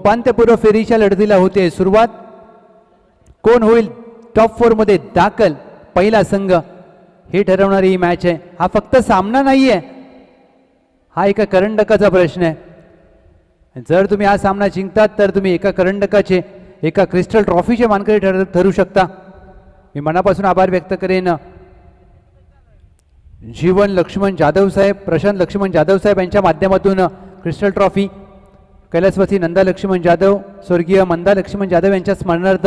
उपांत्यपूर्व फेरीच्या लढतीला होते सुरुवात. कोण होईल टॉप 4 मध्ये दाखल पहिला संघ हे ठरवणारी ही मॅच आहे. हा फक्त सामना नाहीये, हा एका करंडकाचा प्रश्न आहे. जर तुम्ही हा सामना जिंकतात तर तुम्ही एका करंडकाचे एका क्रिस्टल ट्रॉफीचे मानकरी ठरू शकता. मी मनापासून आभार व्यक्त करेन जीवन लक्ष्मण जाधव साहेब, प्रशांत लक्ष्मण जाधव साहेब यांच्या माध्यमातून क्रिस्टल ट्रॉफी कैलासवासी नंदा लक्ष्मण जाधव, स्वर्गीय मंदा लक्ष्मण जाधव यांच्या स्मरणार्थ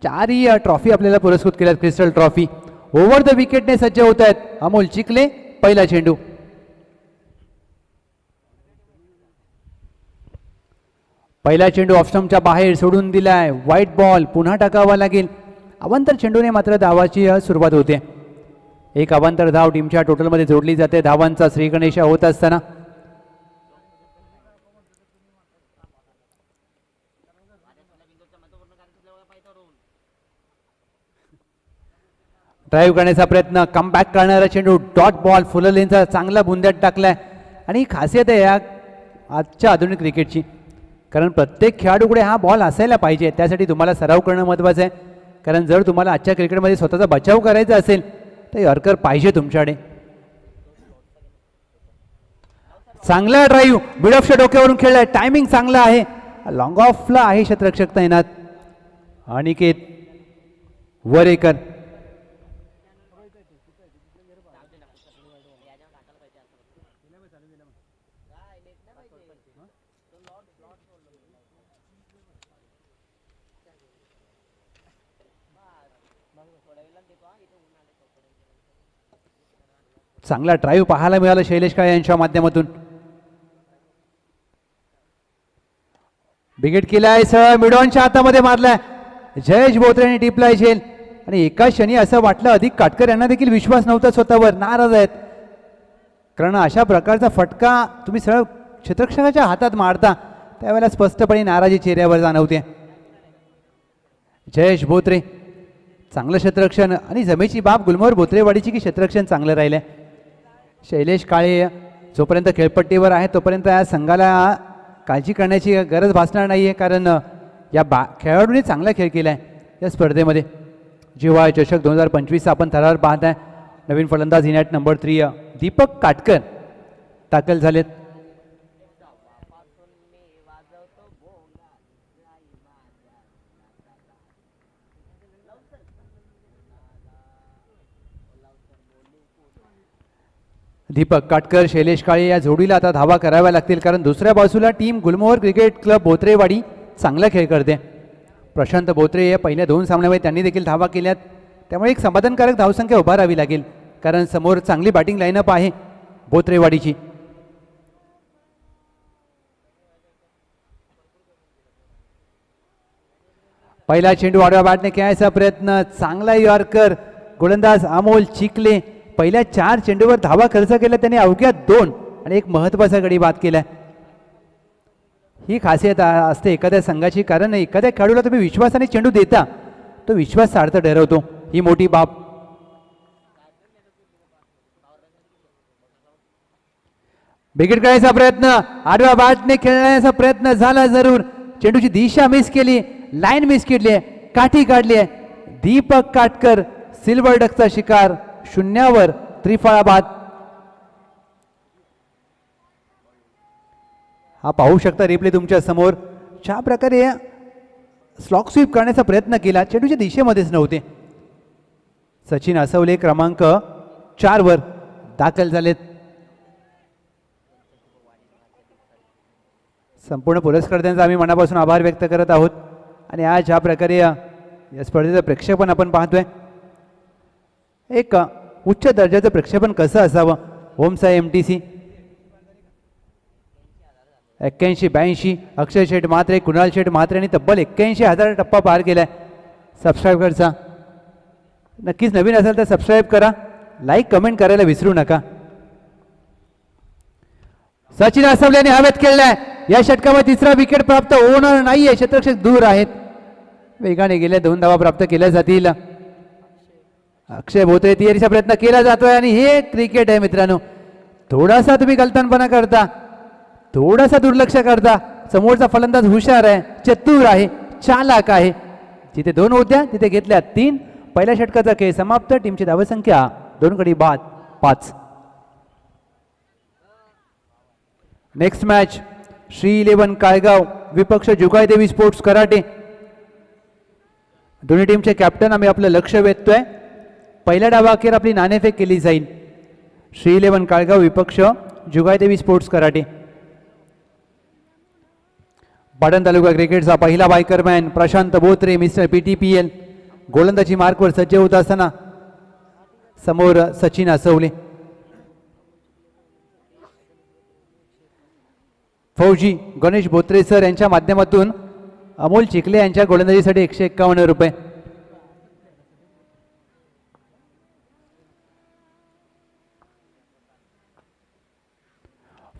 चारही ट्रॉफी आपल्याला पुरस्कृत केल्यात. क्रिस्टल ट्रॉफी ओव्हर द विकेटने सज्ज होत आहेत. अमोल चिखले पहिला चेंडू. पहिला चेंडू ऑफस्टंपच्या बाहेर सोडून दिलाय. व्हाईट बॉल पुन्हा टाकावा लागेल. अवांतर चेंडूने मात्र धावाची सुरुवात होते. एक अवांतर धाव टीमच्या टोटलमध्ये जोडली जाते. धावांचा श्रीगणेशा होत असताना ड्राईव्ह करण्याचा प्रयत्न, कमबॅक करणारा चेंडू, डॉट बॉल फुललेनचा चांगला बुंद्यात टाकलाय. आणि ही खासियत आहे या आजच्या आधुनिक क्रिकेटची, कारण प्रत्येक खेळाडूकडे हा बॉल असायला पाहिजे. त्यासाठी तुम्हाला सराव करणं महत्त्वाचं आहे. कारण जर तुम्हाला आजच्या क्रिकेटमध्ये स्वतःचा बचाव करायचा असेल तर यॉर्कर पाहिजे तुमच्याकडे. चांगला ड्राईव्ह मिड ऑफच्या डोक्यावरून खेळलाय. टायमिंग चांगला आहे. लॉंग ऑफला आहे क्षेत्ररक्षक तैनात. अनिकेत वरेकर. चांगला ड्राईव्ह पाहायला मिळाला शैलेश काळे यांच्या माध्यमातून. विकेट केलाय सर मिडॉनच्या हातामध्ये मारलाय. जयेश बोत्रेने टिपलाय झेल. आणि एका क्षणी असं वाटलं अधिक काटकर यांना देखील विश्वास नव्हता स्वतःवर, नाराज आहेत. कारण अशा प्रकारचा फटका तुम्ही सरळ क्षेत्ररक्षकाच्या हातात मारता त्यावेळेला स्पष्टपणे नाराजी चेहऱ्यावर जाणवते. जयेश बोत्रे चांगलं क्षेत्ररक्षण. आणि जमेची बाब गुलमोहर बोत्रेवाडीची की क्षेत्ररक्षण चांगलं राहिलंय. शैलेश काळे जोपर्यंत खेळपट्टीवर आहे तोपर्यंत या संघाला काळजी करण्याची गरज भासणार नाही आहे, कारण या खेळाडूंनी चांगला खेळ केला आहे या स्पर्धेमध्ये. जिव्हाळा चषक 2025 आपण थरावर पाहत आहे. नवीन फलंदाज इनॅट नंबर 3 दीपक काटकर दाखल झालेत. दीपक काटकर शैलेश काळे या जोडीला आता धावा कराव्या लागतील, कारण दुसऱ्या बाजूला टीम गुलमोहर क्रिकेट क्लब बोत्रेवाडी चांगला खेळ करते. प्रशांत बोत्रे या पहिल्या 2 सामन्यामध्ये त्यांनी देखील धावा केल्यात. त्यामुळे एक समाधानकारक धावसंख्या उभारावी लागेल, कारण समोर चांगली बॅटिंग लाईनअप आहे बोत्रेवाडीची. पहिला चेंडू आडव्या बॅटने खेळायचा प्रयत्न. चांगला यॉर्कर. गोलंदाज अमोल चिखले पहिल्या 4 चेंडूवर धावा खर्च केला त्यांनी अवघ्या 2 आणि एक महत्त्वाचा गडी बाद केलाय. ही खासियत असते एखाद्या संघाची, कारण एखाद्या खेळाडूला तुम्ही विश्वासाने चेंडू देता तो विश्वास सार्थ ठरवतो. ही मोठी बाब. विकेट काढायचा प्रयत्न, आडव्या बॅटने खेळण्याचा प्रयत्न झाला जरूर. चेंडूची दिशा मिस केली, लाईन मिस केली आहे, काठी काढली आहे. दीपक काटकर सिल्वर डकचा शिकार, 0वर त्रिफळा बाद. हा पाहू शकता रिप्ले तुमच्या समोर. ज्या प्रकारे स्लॉक स्वीप करण्याचा प्रयत्न केला चेंडूच्या दिशेमध्येच नव्हते. सचिन असवले क्रमांक 4 वर दाखल झालेत. संपूर्ण पुरस्कर्त्यांचा आम्ही मनापासून आभार व्यक्त करत आहोत. आणि आज ज्या प्रकारे या स्पर्धेचं प्रेक्षेपण आपण पाहतोय, एक उच्च दर्जाचं प्रेक्षेपण कसं असावं. ओमसाई MTC 81-82, अक्षय शेठ म्हात्रे, कुणाल शेठ म्हात्रे यांनी तब्बल 81,000 टप्पा पार केलाय सबस्क्रायबरचा. नक्कीच नवीन असेल तर सबस्क्राईब करा, लाईक कमेंट करायला विसरू नका. सचिन असवल्याने हवेत खेळलाय. या षटकामध्ये 3रा विकेट प्राप्त होणार नाहीये. क्षेत्ररक्षक दूर आहेत. वेगाने गेल्या 2 धावा प्राप्त केल्या जातील. अक्षय बोत्रे तिहेरीचा प्रयत्न केला जातोय आणि हे क्रिकेट आहे मित्रांनो. थोडासा तुम्ही गलतानपणा करता, थोडासा दुर्लक्ष करता. समोरचा फलंदाज हुशार आहे, चतुर आहे, चालाक आहे. जिथे 2 होत्या तिथे घेतल्या 3. पहिल्या षटकाचा खेळ समाप्त. टीमची धावसंख्या 2 गडी बाद 5. नेक्स्ट मॅच श्री 11 काळगाव विपक्ष जुगाईदेवी स्पोर्ट्स कराटे. दोन्ही टीमचे कॅप्टन आम्ही आपलं लक्ष वेधतोय. पहिल्या डावाखेर आपली नाणेफेक केली जाईल. श्री 11 काळगाव विपक्ष जुगाईदेवी स्पोर्ट्स कराटे. पाटण तालुका क्रिकेटचा पहिला बायकरमॅन प्रशांत बोत्रे मिस्टर PTPL गोलंदाजी मार्कवर सज्ज होत असताना समोर सचिन असवले. फौजी गणेश बोत्रे सर यांच्या माध्यमातून अमोल चिखले यांच्या गोलंदाजीसाठी 151 रुपये.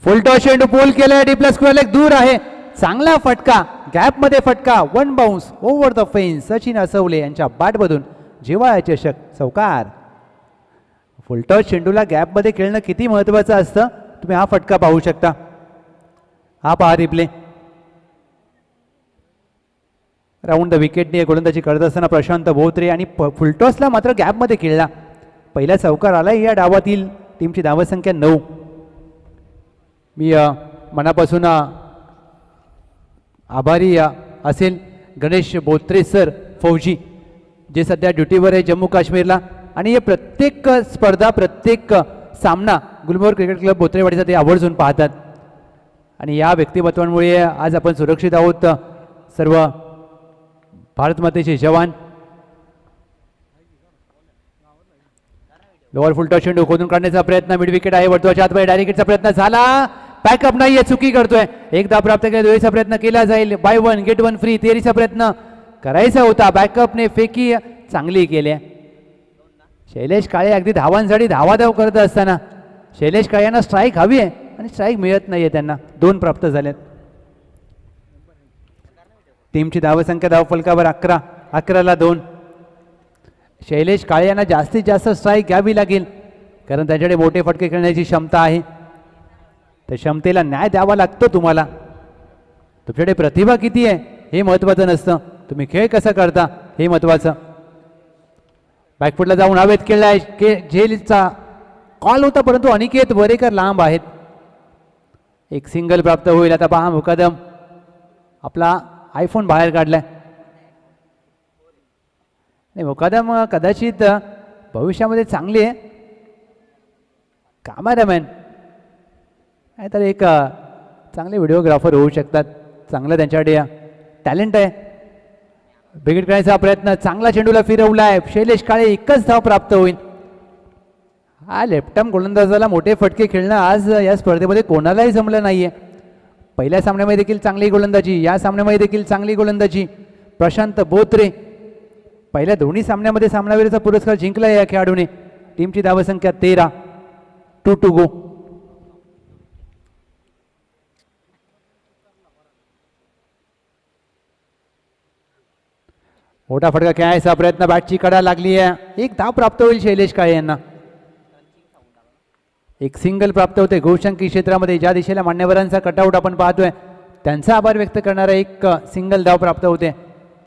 फुलटॉस चेंडू पोल केलाय. डी प्लस स्क्वेअर लेग दूर आहे. चांगला फटका, गॅप मध्ये फटका, 1 bounce over the fence. Sachin Asawale यांच्या बॅटमधून जिव्हाळा चषक चौकार. फुलटॉस चेंडूला गॅप मध्ये खेळणं किती महत्वाचं असतं तुम्ही हा फटका पाहू शकता. हा पहा रिप्ले. राऊंड द विकेटने गोलंदाजी करत असताना प्रशांत बोत्रे आणि फुलटॉसला मात्र गॅपमध्ये खेळला. पहिला चौकार आला या डावातील. टीमची धावसंख्या 9. मी मनापासून आभारी असेल गणेश बोत्रे सर फौजी जे सध्या ड्युटीवर आहे जम्मू काश्मीरला. आणि हे प्रत्येक स्पर्धा प्रत्येक सामना गुलमोहर क्रिकेट क्लब बोत्रेवाडीचा ते आवर्जून पाहतात. आणि या व्यक्तिमत्वांमुळे आज आपण सुरक्षित आहोत. सर्व भारत मातेचे जवान. लोअर फुलटॉस चेंडू खोदून काढण्याचा प्रयत्न. मिड विकेट आहे. वर्तुळाच्या आतमध्ये डायरेक्टचा प्रयत्न झाला. पॅकअप नाहीये, चुकी करतोय. एकदा प्राप्त केला, दुहेरीचा प्रयत्न केला जाईल. Bye 1 gate 1 free. तेरीचा प्रयत्न करायचा होता. बॅकअपने फेकी चांगली केली. शैलेश काळे अगदी धावांसाठी धावाधाव करत असताना शैलेश काळे यांना स्ट्राईक हवी आहे आणि स्ट्राईक मिळत नाहीये त्यांना. 2 प्राप्त झालेत. टीमची धावसंख्या धावफलकावर 11. 11ला 2. शैलेश काळे यांना जास्तीत जास्त स्ट्राईक घ्यावी लागेल कारण त्यांच्याकडे मोठे फटके खेळण्याची क्षमता आहे. त्या क्षमतेला न्याय द्यावा लागतो तुम्हाला. तुमच्याकडे प्रतिभा किती आहे हे महत्त्वाचं नसतं, तुम्ही खेळ कसा करता हे महत्त्वाचं. बॅकफुटला जाऊन हवेत खेळलाय. झेलचा कॉल होता परंतु अनिकेत वरेकर लांब आहेत. एक सिंगल प्राप्त होईल. आता पहा मुकादम आपला आयफोन बाहेर काढलाय. नाही मुकादम कदाचित भविष्यामध्ये चांगली आहे. कॅमेरामॅन आहे तर एक चांगले व्हिडिओग्राफर होऊ शकतात. चांगलं त्यांच्याकडे टॅलेंट आहे. विकेट करण्याचा प्रयत्न. चांगला चेंडूला फिरवलाय. शैलेश काळे. एकच धाव प्राप्त होईल. हा लेफ्ट आर्म गोलंदाजाला मोठे फटके खेळणं आज या स्पर्धेमध्ये कोणालाही जमलं नाहीये. पहिल्या सामन्यामध्ये देखील चांगली गोलंदाजी, या सामन्यामध्ये देखील चांगली गोलंदाजी. प्रशांत बोत्रे पहिल्या दोन्ही सामन्यामध्ये सामनावीराचा पुरस्कार जिंकला या खेळाडूने. टीमची धावसंख्या 13. 2 to go. मोठा फटका खेळायचा प्रयत्न. बॅटची कडा लागली आहे. 1 धाव प्राप्त होईल शैलेश काळे यांना. एक सिंगल प्राप्त होते. गोशंकी क्षेत्रामध्ये ज्या दिशेला मान्यवरांचा कटआउट आपण पाहतोय त्यांचा आभार व्यक्त करणारा एक सिंगल धाव प्राप्त होते.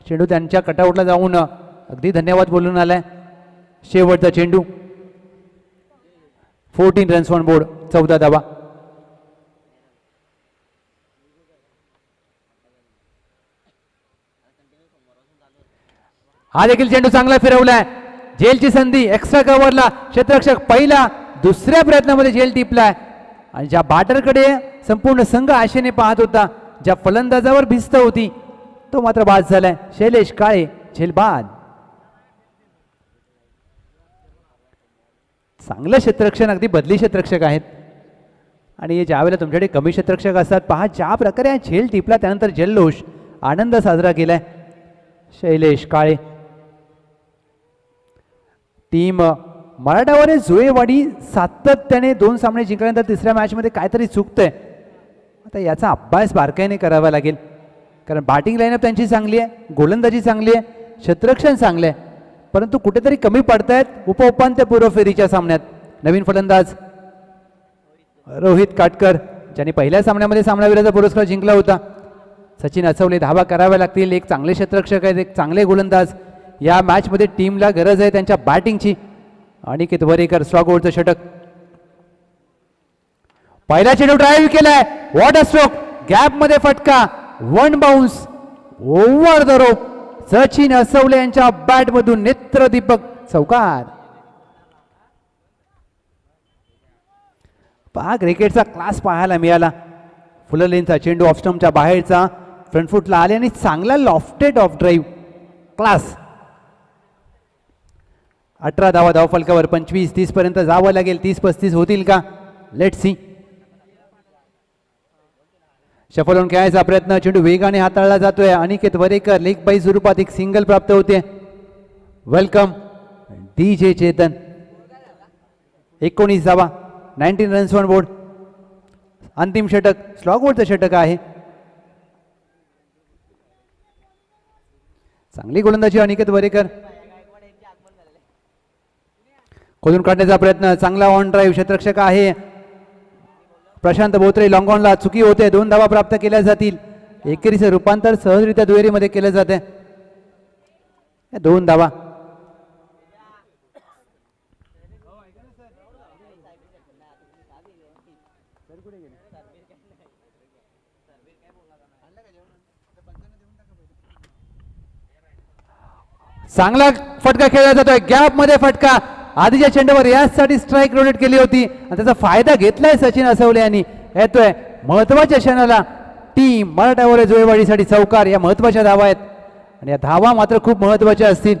चेंडू त्यांच्या कटआउटला जाऊन अगदी धन्यवाद बोलून आलाय. शेवटचा चेंडू. 14 रन्स ऑन बोर्ड. 14 धावा. हा देखील चेंडू चांगला फिरवलाय. झेलची संधी. एक्स्ट्रा कव्हरला क्षेत्ररक्षक पहिला. दुसऱ्या प्रयत्नामध्ये झेल टिपलाय आणि ज्या बॅटरकडे संपूर्ण संघ आशेने पाहत होता, ज्या फलंदाजावर भिस्त होती तो मात्र बाद झालाय. शैलेश काळे झेल बाद. चांगलं क्षेत्ररक्षण. अगदी बदली क्षेत्ररक्षक आहेत आणि ज्यावेळेला तुमच्याकडे कमी क्षेत्ररक्षक असतात पहा ज्या प्रकारे झेल टिपला त्यानंतर जल्लोष आनंद साजरा केलाय शैलेश काळे. टीम मराठावाडे जुळेवाडी सातत्याने 2 सामने जिंकल्यानंतर तिसऱ्या मॅचमध्ये काहीतरी चुकतंय. आता याचा अभ्यास बारकाईने करावा लागेल कारण बॅटिंग लाईनअप त्यांची चांगली आहे, गोलंदाजी चांगली आहे, क्षेत्ररक्षण चांगलं आहे, परंतु कुठेतरी कमी पडतायत उपांत्यपूर्व फेरीच्या सामन्यात. नवीन फलंदाज रोहित काटकर ज्यांनी पहिल्या सामन्यामध्ये सामनावीराचा पुरस्कार जिंकला होता. सचिन असवले. धावा कराव्या लागतील. एक चांगले क्षेत्ररक्षक आहेत, एक चांगले गोलंदाज. या मॅचमध्ये टीमला गरज आहे त्यांच्या बॅटिंगची. अनिकेत वरेकर स्वागोडचं षटक. पहिला चेंडू ड्राईव्ह केलाय. What a stroke. गॅप मध्ये फटका. One bounce over the rope. Sachin Asawale यांच्या बॅट मधून नेत्रदीपक चौकार. पहा क्रिकेटचा क्लास पाहायला मिळाला. फुल लेनचा चेंडू ऑफ स्टंपच्या बाहेरचा फ्रंट फुटला आले आणि चांगला लॉफ्टेड ऑफ ड्राईव्ह. क्लास. 18 धावा धावफलकावर. 25-30 पर्यंत जावं लागेल. 30-35 होतील का? Let see. शफल होऊन खेळायचा प्रयत्न. चेंडू वेगाने हाताळला जातोय. अनिकेत वरेकर लेग बाय स्वरूपात एक सिंगल प्राप्त होते. Welcome DJ Chetan. 19 धावा. 19 रन्स ऑन बोर्ड. अंतिम षटक स्लॉगवरचं षटक आहे. चांगली गोलंदाजी अनिकेत वरेकर. खोदून काढण्याचा प्रयत्न. चांगला ऑन ड्राईव्ह. क्षेत्ररक्षक आहे प्रशांत बोत्रे. लॉंग ऑनला चुकी होते. 2 धावा प्राप्त केल्या जातील. एकेरीचं रूपांतर सहजरित्या दुहेरीमध्ये केलं जाते. 2 धावा. चांगला फटका खेळला जातोय. गॅप मध्ये फटका. आधीच्या चेंडूवर यासाठी स्ट्राईक रोटेट केली होती आणि त्याचा फायदा घेतलाय सचिन असवले यांनी. येतोय महत्वाच्या क्षणाला टीम मराठा जोयवाडीसाठी चौकार. या महत्वाच्या धावा आहेत आणि या धावा मात्र खूप महत्वाच्या असतील.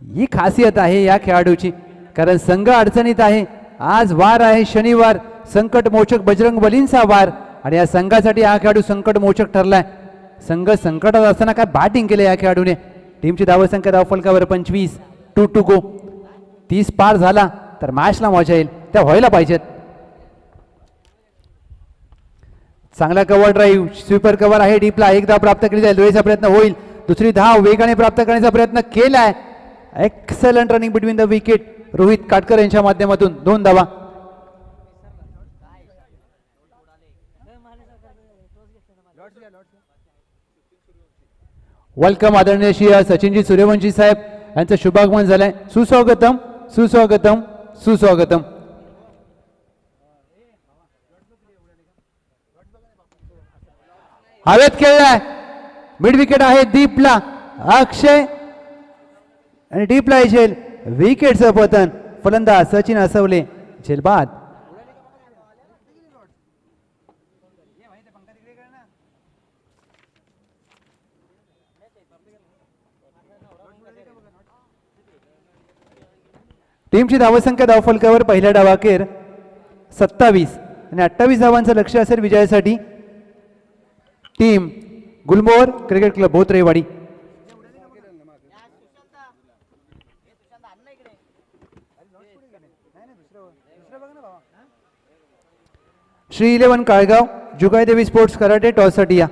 ही खासियत आहे या खेळाडूची, कारण संघ अडचणीत आहे. आज वार आहे शनिवार. संकट मोचक बजरंग बलींचा वार आणि या संघासाठी हा खेळाडू संकट मोचक ठरलाय. संघ संकटात असताना काय बॅटिंग केले या खेळाडूने. टीमची धावसंख्या धावफलकावर 25. 2 to go. 30 पार झाला तर मॅचला मजा येईल. त्या व्हायला पाहिजेत. चांगला कव्हर ड्राईव्ह. स्वीपर कव्हर आहे डीपला. एक धाव प्राप्त केली जाईल. दुहेरीचा प्रयत्न होईल. दुसरी धाव वेगाने प्राप्त करण्याचा प्रयत्न केलाय. Excellent running between the wicket. Rohit Katkar यांच्या माध्यमातून 2 धावा. वेलकम आदरणीय श्री सचिनजी सूर्यवंशी साहेब यांचं शुभागमन झालंय. सुस्वागतम सुस्वागतम सुस्वागतम. हवेत खेळलाय. मिड विकेट आहे दीपला. अक्षय आणि डीपला झेल. विकेटचं पतन. फलंदाज सचिन असवले. झेलबाद. टीमची धावसंख्या धावफलकावर पहिल्या डावाखेर 27 आणि 28 धावांचं लक्ष असेल विजयासाठी. Team Gulmohar cricket club Botrewadi. Shri 11 Kalgaon. Jugaidevi sports karate टॉससाठी या.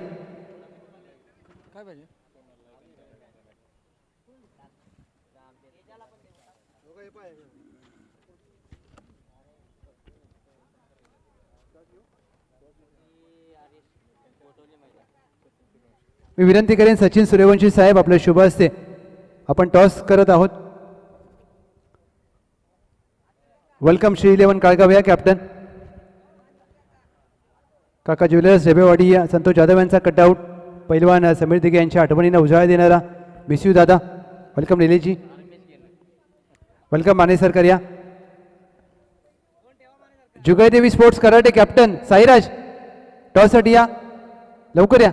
मी विनंती करेन सचिन सूर्यवंशी साहेब आपल्या शुभ हस्ते आपण टॉस करत आहोत. वेलकम श्री 11 काळगाव या कॅप्टन. काका ज्वेलर्स रेबेवाडी या. संतोष जाधव यांचा कटआउट. पैलवान समीर दिघे यांच्या आठवणींना उजाळा देणारा मिस यू दादा. वेलकम निलेशजी. वेलकम माने सरकार या. जुगाईदेवी स्पोर्ट्स कराटे कॅप्टन साईराज टॉससाठी या. लवकर या.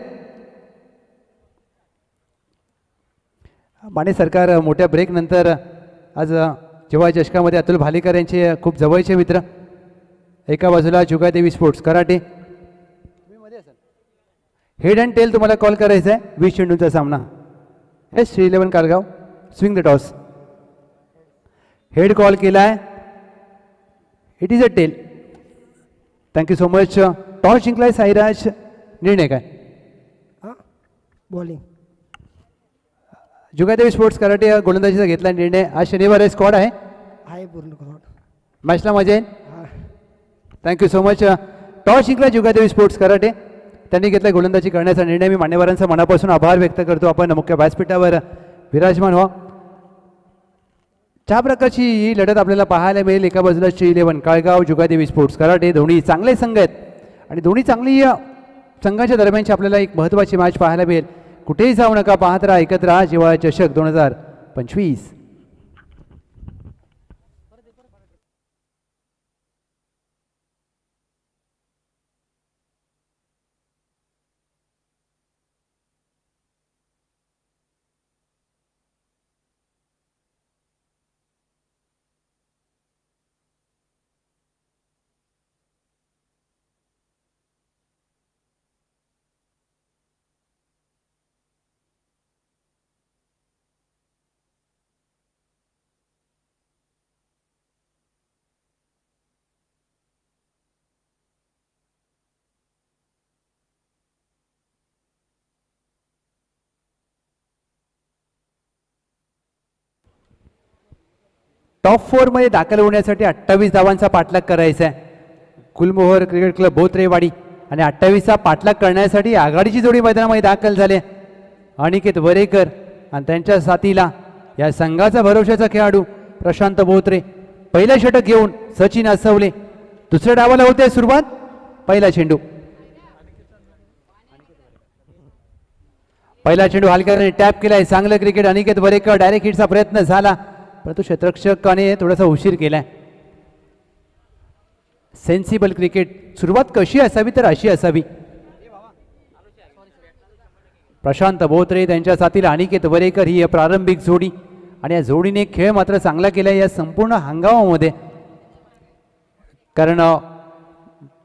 माने सरकार मोठ्या ब्रेक नंतर आज जेव्हा चषकामध्ये अतुल भालेकर यांचे खूप जवळचे मित्र. एका बाजूला Jugadevi sports karate. Head and tail तुम्हाला कॉल करायचा आहे. 20 चेंडूंचा सामना. हे Shri 11 Kargaon. Swing the toss. Head call केला आहे. It is a tail. Thank you so much. Toss जिंकलाय साईराज. निर्णय काय? बॉलिंग. जुगादेवी स्पोर्ट्स कराटे गोलंदाजीचा घेतला निर्णय. आज शनिवार आहे. स्क्वॉड आहे आहे पूर्ण करून. मॅचला मजा येईल. हां थँक्यू सो मच. टॉस जिंकला जुगादेवी स्पोर्ट्स कराटे. त्यांनी घेतला गोलंदाजी करण्याचा निर्णय. मी मान्यवरांचा मनापासून आभार व्यक्त करतो. आपण मुख्य व्यासपीठावर विराजमान व्हा. ज्या प्रकारची ही लढत आपल्याला पाहायला मिळेल, एका बाजूला श्री11 काळगाव, जुगादेवी स्पोर्ट्स कराटे, दोन्ही चांगले संघ आहेत आणि दोन्ही चांगली संघाच्या दरम्यानची आपल्याला एक महत्त्वाची मॅच पाहायला मिळेल. कुठेही जाऊ नका, पाहत राहा, एकत्र राहा. जिव्हाळा चषक 2025. टॉप 4 मध्ये दाखल होण्यासाठी 28 धावांचा पाठलाग करायचा आहे. गुलमोहर क्रिकेट क्लब बोत्रेवाडी आणि 28चा पाठलाग करण्यासाठी आघाडीची जोडी मैदानामध्ये दाखल झाले. अनिकेत वरेकर आणि त्यांच्या साथीला या संघाचा भरोशाचा खेळाडू प्रशांत बोत्रे. पहिलं षटक घेऊन सचिन असवले. दुसऱ्या डावाला होते सुरुवात. पहिला चेंडू हलक्याने टॅप केलाय. चांगलं क्रिकेट अनिकेत वरेकर. डायरेक्ट हिटचा प्रयत्न झाला परंतु क्षेत्ररक्षकाने थोडासा उशीर केलाय. Sensible cricket. सुरुवात कशी असावी तर अशी असावी. प्रशांत बोत्रे त्यांच्या साथीला अनिकेत वरेकर ही प्रारंभिक जोडी आणि या जोडीने खेळ मात्र चांगला केलाय या संपूर्ण हंगामामध्ये. कारण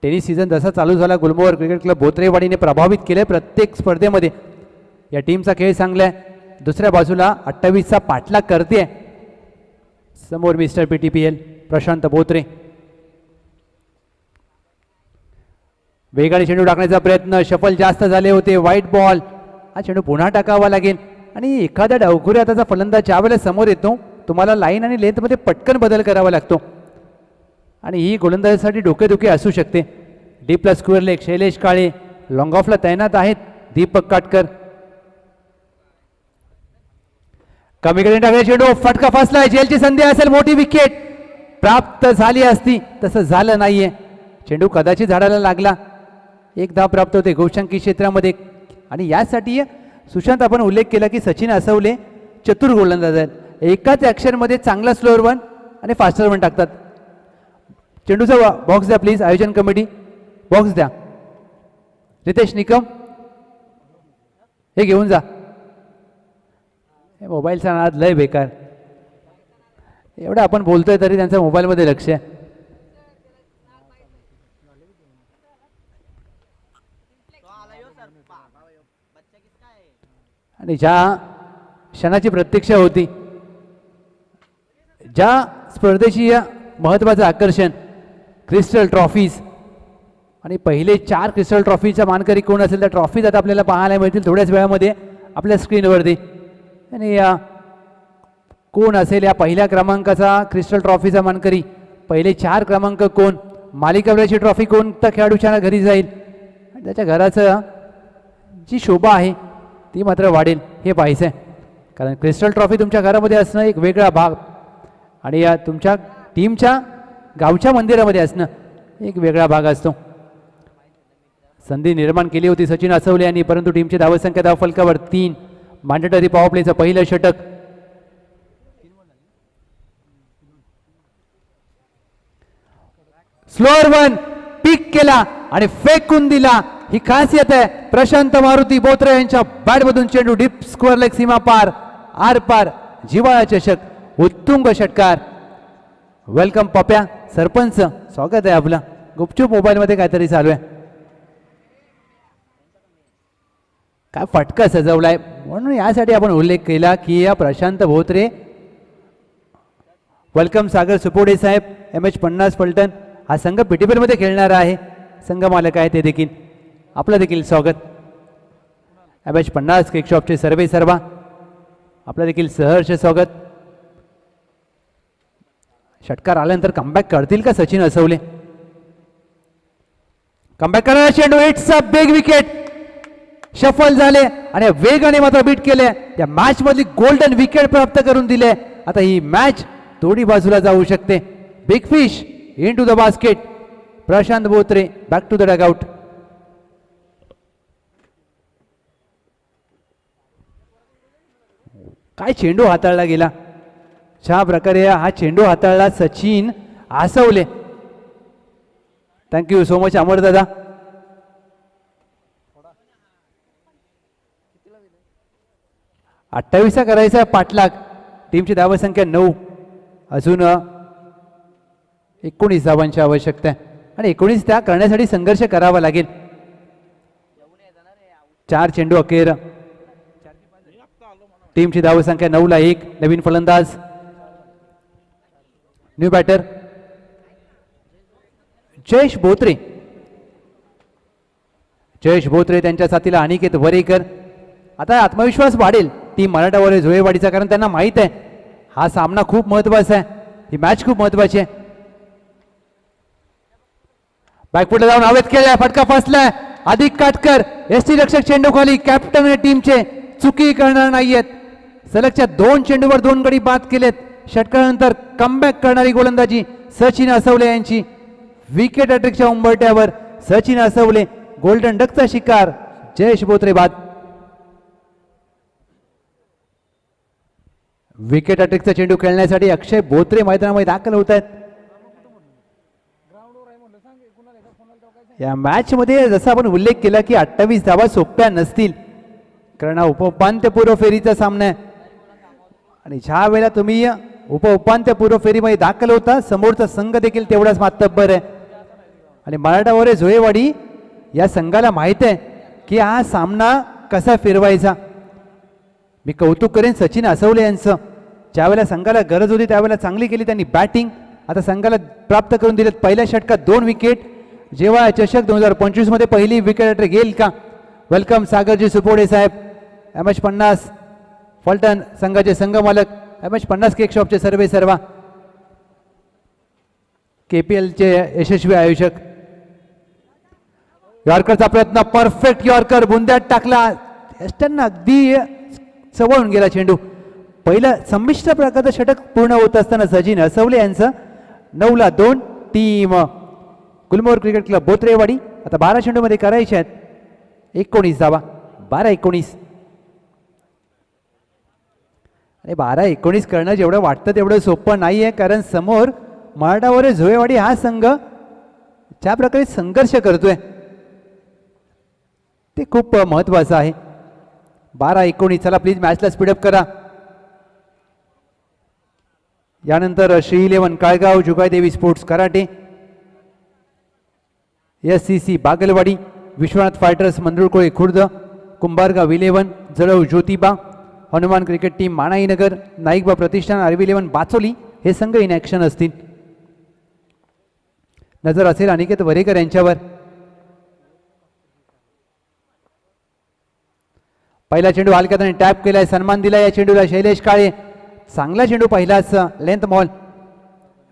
टेनिस सीझन जसा चालू झाला, गुलमोहर क्रिकेट क्लब बोत्रेवाडीने प्रभावित केले प्रत्येक स्पर्धेमध्ये. या टीमचा खेळ चांगला आहे. दुसऱ्या बाजूला 28चा पाठलाग करते समोर मिस्टर PTPL प्रशांत बोत्रे. वेगाने चेंडू टाकण्याचा प्रयत्न. शफल जास्त झाले होते. वाईट बॉल. हा चेंडू पुन्हा टाकावा लागेल आणि एखाद्या डावखुऱ्या हाताचा फलंदाज ज्या वेळेला समोर येतो तुम्हाला लाईन आणि लेंथमध्ये पटकन बदल करावा लागतो आणि ही गोलंदाजीसाठी डोकेदुखी असू शकते. D plus square leg Shailesh Kale. Long ऑफला तैनात आहेत दीपक काटकर. कमी कडे टाकले चेंडू. फटका फसलाय. जेलची संधी असेल. मोठी विकेट प्राप्त झाली असती, तसं झालं नाहीये. चेंडू कदाचित झाडाला लागला. एक धाव प्राप्त होते गोशांकी क्षेत्रामध्ये आणि यासाठी सुशांत आपण उल्लेख केला की सचिन असवले चतुर गोलंदाज आहेत. एकाच ॲक्शनमध्ये चांगला स्लोअर वन आणि फास्टर वन टाकतात. चेंडूचा बॉक्स द्या प्लीज. आयोजन कमिटी बॉक्स द्या. रितेश निकम हे घेऊन जा. मोबाईलचा नाद लय बेकार. एवढं आपण बोलतोय तरी त्यांचं मोबाईलमध्ये लक्ष आहे. आणि ज्या क्षणाची प्रतीक्षा होती, ज्या स्पर्धेची महत्त्वाचं आकर्षण क्रिस्टल ट्रॉफीज आणि पहिले 4 क्रिस्टल ट्रॉफीचा मानकरी कोण असेल त्या ट्रॉफीज आता आपल्याला पाहायला मिळतील थोड्याच वेळामध्ये आपल्या स्क्रीनवरती. आणि कोण असेल या पहिल्या क्रमांकाचा क्रिस्टल ट्रॉफीचा मानकरी, पहिले 4 क्रमांक कोण, मालिकावीराची ट्रॉफी कोणत्या खेळाडूच्या घरी जाईल आणि त्याच्या घराचं जी शोभा आहे ती मात्र वाढेल हे पाहायचं आहे. कारण क्रिस्टल ट्रॉफी तुमच्या घरामध्ये असणं एक वेगळा भाग आणि या तुमच्या टीमच्या गावच्या मंदिरामध्ये असणं एक वेगळा भाग असतो. संधी निर्माण केली होती सचिन असवले यांनी, परंतु टीमची धावसंख्या धावफलकावर 3. मॅन्डेटरी पॉवर प्लेचं पहिलं षटक. स्लोअर वन पिक केला आणि फेकून दिला. ही खासियत आहे प्रशांत मारुती बोत्रे यांच्या बॅटमधून. चेंडू डीप स्क्वेअर लेग सीमा पार आर पार. जिव्हाळा चषक उत्तुंग षटकार. वेलकम पप्या. सरपंच स्वागत आहे आपलं. गुपचूप मोबाईलमध्ये काहीतरी चालू आहे. काय फटका सजवलाय म्हणून यासाठी आपण उल्लेख केला की या प्रशांत बोत्रे. वेलकम सागर सुपोडे साहेब. MH50 पलटण हा संघ PTPL मध्ये खेळणारा आहे. संघ मालक आहे ते देखील आपलं देखील स्वागत. MH50 केक शॉपचे सर्वे सर्वा आपलं देखील सहर्ष स्वागत. षटकार आल्यानंतर कमबॅक करतील का सचिन असवले? कमबॅक करणारा चेंडू, it's a big wicket. Shuffle झाले आणि वेगाने मात्र बीट केले. त्या मॅच मधली गोल्डन विकेट प्राप्त करून दिले. आता ही मॅच थोडी बाजूला जाऊ शकते. Big fish into the basket. Prashant Botre back to the dugout. काय चेंडू हाताळला गेला. ज्या प्रकारे हा चेंडू हाताळला Sachin Aswale. Thank you so much Amar दादा. अठ्ठावीसचा करायचा पाठलाग. टीमची धावसंख्या 9. अजून 19 धावांची आवश्यकता आहे आणि 19 त्या करण्यासाठी संघर्ष करावा लागेल. 4 चेंडू अखेर. टीमची धावसंख्या 9 ला 1. नवीन फलंदाज, न्यू बॅटर जयेश बोत्रे. जयेश बोत्रे त्यांच्या साथीला अनिकेत वरेकर. आता आत्मविश्वास वाढेल टीम मराठवाडा झोळेवाडीचा, कारण त्यांना माहित आहे हा सामना खूप महत्वाचा आहे, ही मॅच खूप महत्वाची आहे. बॅकफुटला जाऊन हवेत केलाय, फटका फसलाय. अधिक काटकर एसटी रक्षक चेंडू खाली. कॅप्टन टीमचे चुकी करणार नाहीयेत. सलगच्या 2 चेंडूवर 2 गडी बाद केलेत. षटकानंतर कमबॅक करणारी गोलंदाजी सचिन असवले यांची. विकेट हॅट्रिकच्या उंबरट्यावर सचिन असवले. गोल्डन डकचा शिकार. जयेश बोत्रे बाद. विकेट हॅट्रिकचा चेंडू खेळण्यासाठी अक्षय बोत्रे मैदानामध्ये दाखल होत आहेत. या मॅच मध्ये जसा आपण उल्लेख केला की 28 धावा सोप्या नसतील, कारण हा उपउपांत्यपूर्व फेरीचा सामना आहे आणि ज्या वेळेला तुम्ही उपउपांत्यपूर्व फेरीमध्ये दाखल होता, समोरचा संघ देखील तेवढाच मातब्बर आहे आणि मराठवाडा झोळेवाडी या संघाला माहित आहे की हा सामना कसा फिरवायचा. मी कौतुक करेन सचिन असवले यांचं. ज्यावेळेला संघाला गरज होती त्यावेळेला चांगली केली त्यांनी बॅटिंग. आता संघाला प्राप्त करून दिलेत पहिल्या षटकात 2 विकेट. जेव्हा चषक 2025 मध्ये पहिली विकेट हॅट्रिक येईल का? वेलकम सागरजी सुपोडे साहेब. MH50 फलटण संघाचे संघ मालक, MH50 केक शॉपचे सर्वे सर्वा, KPL चे यशस्वी आयोजक. यॉर्करचा प्रयत्न, परफेक्ट यॉर्कर, बुंद्यात टाकला. एस्टन अगदी चवळून गेला चेंडू. पहिलं संमिश्र प्रकारचं षटक पूर्ण होत असताना सचिन असवले यांचं 9 ला 2. टीम गुलमोहर क्रिकेट क्लब बोत्रेवाडी आता 12 चेंडूमध्ये करायचे आहेत 19 धावा. 12-19 आणि 12-19 करणं जेवढं वाटतं तेवढं सोपं नाही आहे, कारण समोर मराठवाडा झोळेवाडी हा संघ ज्या प्रकारे संघर्ष करतोय ते खूप महत्वाचं आहे. 12-19. चला प्लीज मॅचला स्पीडअप करा. यानंतर Shri 11 Kalgaon, Jugaidevi sports karate, SCC Bagalwadi, Vishwanath fighters Mandurkole Khurd, Kumbhargaon 11, Jalav Jyotiba, Hanuman cricket team Manainagar, Naikba Pratishthan, RV 11 Bacholi हे संघ इन ॲक्शन असतील. नजर असेल अनिकेत वरेकर यांच्यावर. पहिला चेंडू हलक्यात टॅप केलाय, सन्मान दिला या चेंडूला शैलेश काळे. चांगला चेंडू पहिलाच लेंथ बॉल.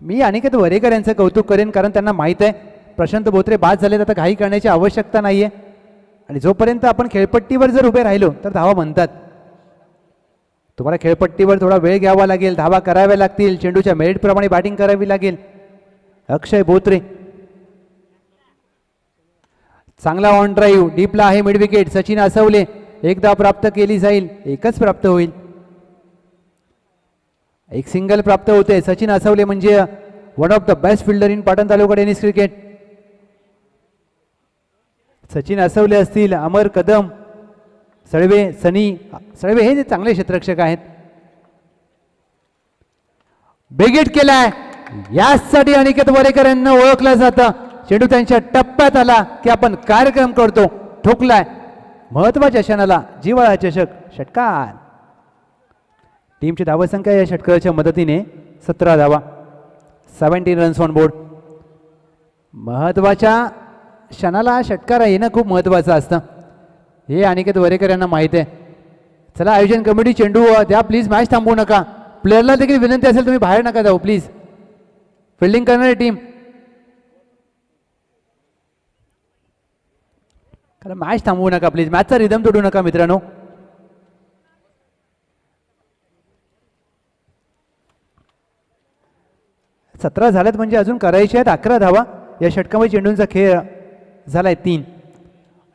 मी अनिकेत वरेकर यांचं कौतुक करेन, कारण त्यांना माहित आहे प्रशांत बोत्रे बाद झालेत, आता घाई करण्याची आवश्यकता नाहीये आणि जोपर्यंत आपण खेळपट्टीवर जर उभे राहिलो तर धावा म्हणतात. तुम्हाला खेळपट्टीवर थोडा वेळ घ्यावा लागेल, धावा कराव्या लागतील, चेंडूच्या मेरिटप्रमाणे बॅटिंग करावी लागेल. अक्षय बोत्रे चांगला ऑन ड्राईव्ह, डीपला आहे मिड विकेट. सचिन असवले एक धाव प्राप्त केली जाईल, एकच प्राप्त होईल. एक सिंगल प्राप्त होते. सचिन असवले म्हणजे one of the best fielder in Patan taluka tennis cricket. Sachin Asawale असतील, अमर कदम, सळवे, सनी सळवे हे चांगले क्षेत्ररक्षक आहेत. बेगेट केलाय, यासाठी अनिकेत वरेकर यांना ओळखलं जातं. चेंडू त्यांच्या टप्प्यात आला की आपण कार्यक्रम करतो. ठोकलाय महत्वाच्या क्षणाला जिव्हाळा चषक. षटकार. टीमची धावसंख्या या षटकाराच्या मदतीने 17 धावा, 17 रन्स ऑन बोर्ड. महत्वाच्या क्षणाला षटकार येणं खूप महत्वाचं असतं, हे अनिकेत वरेकर यांना माहित आहे. चला आयोजन कमिटी चेंडू द्या प्लीज, मॅच थांबवू नका. प्लेअरला देखील विनंती असेल तुम्ही बाहेर नका जाऊ प्लीज. फिल्डिंग करणारी टीम. कारण मॅच थांबवू नका प्लीज, मॅचचा रिदम तोडू नका मित्रांनो. सतरा झाल्यात म्हणजे अजून करायचे आहेत 11 धावा. या षटकामध्ये चेंडूंचा खेळ झालाय 3.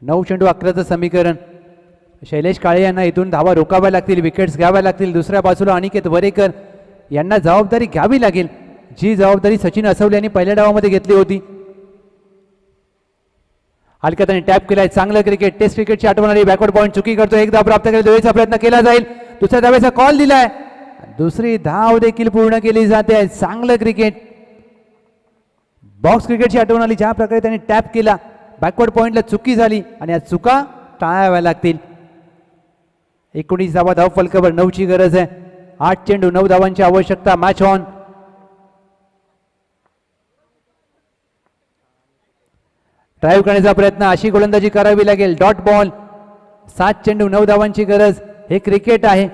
9 चेंडू 11चं समीकरण. शैलेश काळे यांना इथून धावा रोकाव्या लागतील, विकेट्स घ्याव्या लागतील. दुसऱ्या बाजूला अनिकेत वरेकर यांना जबाबदारी घ्यावी लागेल, जी जबाबदारी सचिन असवले यांनी पहिल्या डावामध्ये घेतली होती. हलक्या त्याने टॅप केलाय. चांगलं क्रिकेट, टेस्ट क्रिकेटची आठवण आली. बॅकवर्ड पॉईंट चुकी करतो. एक धाव प्राप्त केली, दोन्हीचा प्रयत्न केला जाईल. दुसऱ्या धावेचा कॉल दिलाय, दुसरी धाव देखील पूर्ण केली जाते. चांगलं क्रिकेट, बॉक्स क्रिकेटची आठवण आली. ज्या प्रकारे त्यांनी टॅप केला, बॅकवर्ड पॉईंटला चुकी झाली आणि या चुका टाळाव्या लागतील. 19 धावा धाव फलकावर. 9ची गरज आहे. 8 चेंडू 9 धावांची आवश्यकता. Match on. ड्राईव्ह करण्याचा प्रयत्न, अशी गोलंदाजी करावी लागेल. Dot ball. 7 चेंडू 9 धावांची गरज. हे क्रिकेट आहे.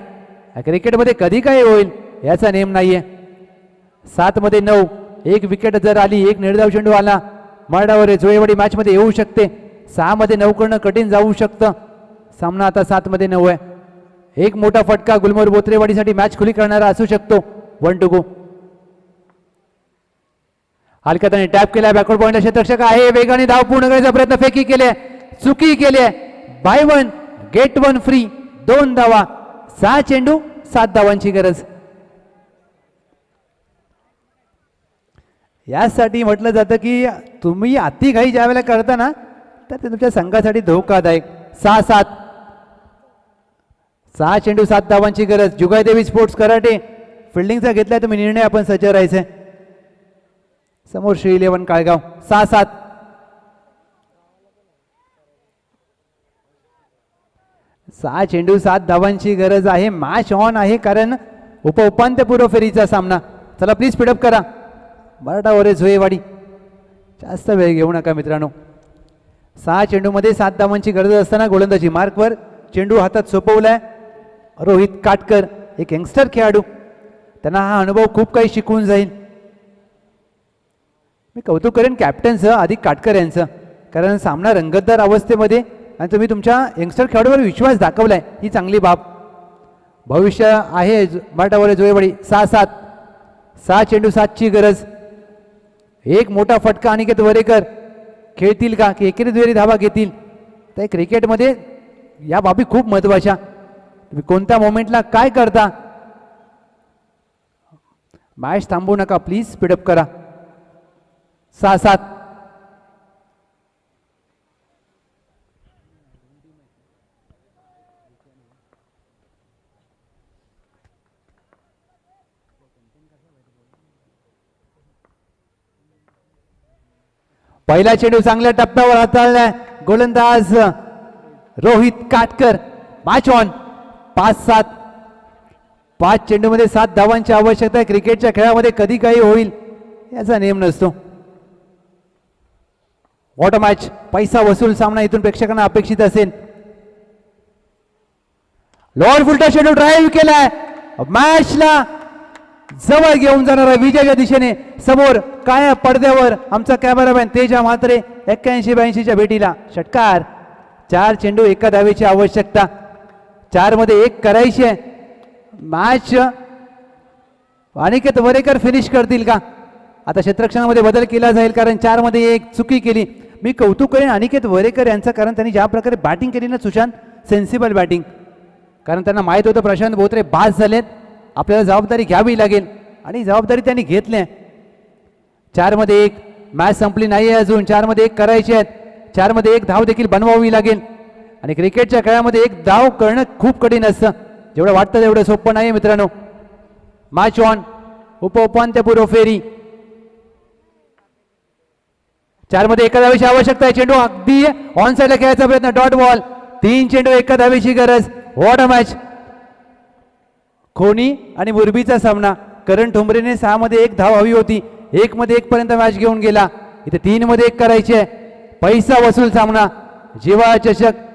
क्रिकेटमध्ये कधी काय होईल याचा नेम नाहीये. 7 मध्ये 9. एक विकेट जर आली, एक निर्धाव चेंडू आला, मार्डावर जोळेवाडी मॅचमध्ये येऊ शकते. 6 मध्ये 9 करणं कठीण जाऊ शकतं. सामना आता 7 मध्ये 9 आहे. एक मोठा फटका गुलमोहर बोत्रेवाडीसाठी मॅच खुली करणारा असू शकतो. 1 टू गो. हलक्यात आणि टॅप केला. बॅकवर्ड पॉईंटला क्षेत्ररक्षक आहे. वेगाने धाव पूर्ण करण्याचा प्रयत्न, फेकी केले, चुकी केली. Bye 1 gate 1 free. 2 धावा. 6 चेंडू 7 धावांची गरज. यासाठी म्हटलं जातं की तुम्ही अति घाई ज्या वेळेला करता ना, तर ते तुमच्या संघासाठी धोकादायक. 6-7. 6 चेंडू 7 धावांची गरज. जुगायदेवी स्पोर्ट्स कराटे फिल्डिंगचा घेतलाय तुम्ही निर्णय, आपण सज्ज राहायचंय. समोर श्री 11 काळगाव. 6-7. 6 चेंडू 7 धावांची गरज आहे. मॅच ऑन आहे, कारण उपांत्यपूर्व फेरीचा सामना. चला प्लीज स्पीडअप करा. मराठा वरे झोयेवाडी, जास्त वेळ घेऊ नका मित्रांनो. 6 चेंडूमध्ये 7 धावांची गरज असताना गोलंदाजी मार्कवर. चेंडू हातात सोपवलाय रोहित काटकर, एक यंगस्टर खेळाडू. त्यांना हा अनुभव खूप काही शिकवून जाईल. मी कौतुक करेन कॅप्टनचं आदिक काटकर यांचं, कारण सामना रंगतदार अवस्थेमध्ये आणि तुम्ही तुमच्या यंगस्टर खेळाडूवर विश्वास दाखवलाय, ही चांगली बाब. भविष्य आहे मराठावर जोयवाडी. 6-7. 6 चेंडू 7ची गरज. एक मोठा फटका. अनिकेत वरेकर खेळतील का, की एकेरी दुहेरी धावा घेतील? तर क्रिकेटमध्ये या बाबी खूप महत्वाच्या. तुम्ही कोणत्या मोमेंटला काय करता. मॅच थांबवू नका प्लीज, स्पीडअप करा. 6-7. पहिला चेंडू चांगल्या टप्प्यावर हाताळलाय गोलंदाज रोहित काटकर. Match on. 5-7. 5 चेंडूमध्ये 7 धावांची आवश्यकता आहे. क्रिकेटच्या खेळामध्ये कधी काही होईल याचा नेम नसतो. What a match. पैसा वसूल सामना इथून प्रेक्षकांना अपेक्षित असेल. लोअर फुलटा चेंडू ड्राईव्ह केलाय, मॅचला जवळ घेऊन जाणारा विजयाच्या दिशेने. समोर काय पडद्यावर आमचा कॅमेरामॅन तेजा म्हात्रे. 81-82च्या भेटीला षटकार. 4 चेंडू 1 धावेची आवश्यकता. 4 मध्ये 1 करायची आहे. मॅच अनिकेत वरेकर फिनिश करतील का? आता क्षेत्ररक्षणामध्ये बदल केला जाईल, कारण 4 मध्ये 1 चुकी केली. मी कौतुक करेन अनिकेत वरेकर यांचं, कारण त्यांनी ज्या प्रकारे बॅटिंग केली ना सुशांत, सेन्सिबल बॅटिंग. कारण त्यांना माहीत होतं प्रशांत बोत्रे बाद झालेत, आपल्याला जबाबदारी घ्यावी लागेल आणि जबाबदारी त्यांनी घेतली आहे. 4 मध्ये 1. मॅच संपली नाही आहे अजून. 4 मध्ये 1 करायचे आहेत. 4 मध्ये 1 धाव देखील बनवावी लागेल. आणि क्रिकेटच्या खेळामध्ये 1 धाव करणं खूप कठीण असतं. जेवढं वाटतं तेवढं सोपं नाही मित्रांनो. Match on. उपांत्यपूर्व फेरी. 4 मध्ये 1 धावेची आवश्यकता आहे. चेंडू अगदी ऑन साईडला खेळायचा प्रयत्न. Dot ball. 3 चेंडू 1 धावेची गरज. What a match. खोनी आणि मुरबीचा सामना. करण ठोंबरेने 6 मध्ये 1 धाव हवी होती. 1 मध्ये 1 पर्यंत मॅच घेऊन गेला. इथे 3 मध्ये 1 करायची आहे. पैसा वसूल सामना. जिव्हाळा चषक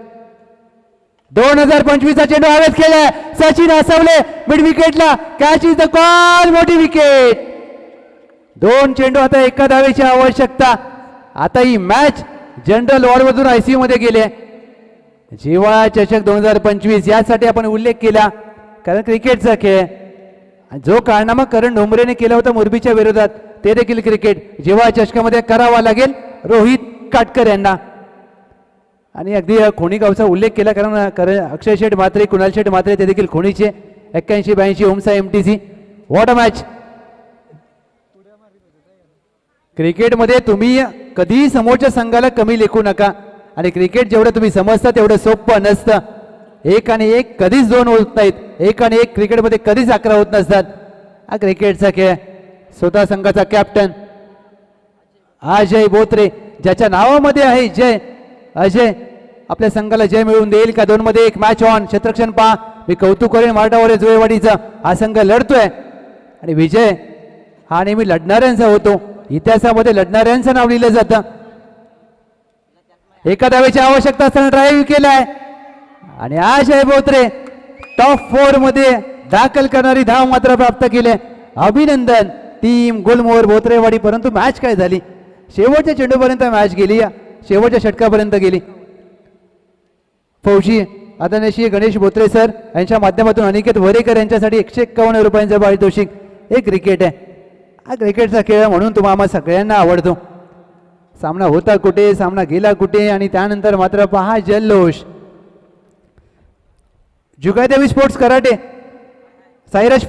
2025चा चेंडू हवेत खेळलाय. सचिन असवले मिड विकेटला. Catch is the call. मोठी विकेट. 2 चेंडू आता एका धावेची आवश्यकता. आता ही मॅच जनरल वॉर्डमधून ICU मध्ये गेले. जिव्हाळा चषक 2025 यासाठी आपण उल्लेख केला, कारण क्रिकेटचा खेळ. जो कारनामा करण डोंबरेने केला होता मोरबीच्या विरोधात ते देखील क्रिकेट जिव्हाळा चषकामध्ये करावा लागेल रोहित काटकर यांना. आणि अगदी खोणी गावचा उल्लेख केला, कारण अक्षय शेठ म्हात्रे, कुणाल शेठ म्हात्रे ते देखील खोणीचे. 81-82 ओमसा MTC. What a match. क्रिकेटमध्ये तुम्ही कधीही समोरच्या संघाला कमी लेखू नका. आणि क्रिकेट जेवढं तुम्ही समजता तेवढं सोपं नसतं. 1 आणि 1 कधीच 2 होत नाहीत. 1 आणि 1 क्रिकेटमध्ये कधीच 11 होत नसतात. हा क्रिकेटचा खेळ. स्वतः संघाचा कॅप्टन अजय बोत्रे, ज्याच्या नावामध्ये आहे जय. अजय आपल्या संघाला जय मिळवून देईल का? 2 मध्ये 1 मॅच ऑन. क्षेत्ररक्षण पहा. मी कौतुक करेन मराठावाले जुळेवाडीचा. हा संघ लढतोय आणि विजय हा नेहमी लढणाऱ्यांचा होतो. इतिहासामध्ये लढणाऱ्यांचं नाव लिहिलं जातं. एका धावेची आवश्यकता असताना ड्राईव्ह केलाय आणि अजय बोत्रे टॉप 4 मध्ये दाखल करणारी धाव मात्र प्राप्त केले. अभिनंदन टीम गुलमोहर बोत्रेवाडी. परंतु मॅच काय झाली? शेवटच्या चेंडूपर्यंत मॅच गेली, शेवटच्या षटकापर्यंत गेली. फौजी आदरणीय गणेश बोत्रे सर यांच्या माध्यमातून अनिकेत वरेकर यांच्यासाठी 151 रुपयांचा पारितोषिक. हे क्रिकेट आहे. हा क्रिकेटचा खेळ म्हणून तुम्हाला सगळ्यांना आवडतो. सामना होता कुठे, सामना गेला कुठे, आणि त्यानंतर मात्र पहा जल्लोष. जुगादेवी स्पोर्ट्स कराटे साईराज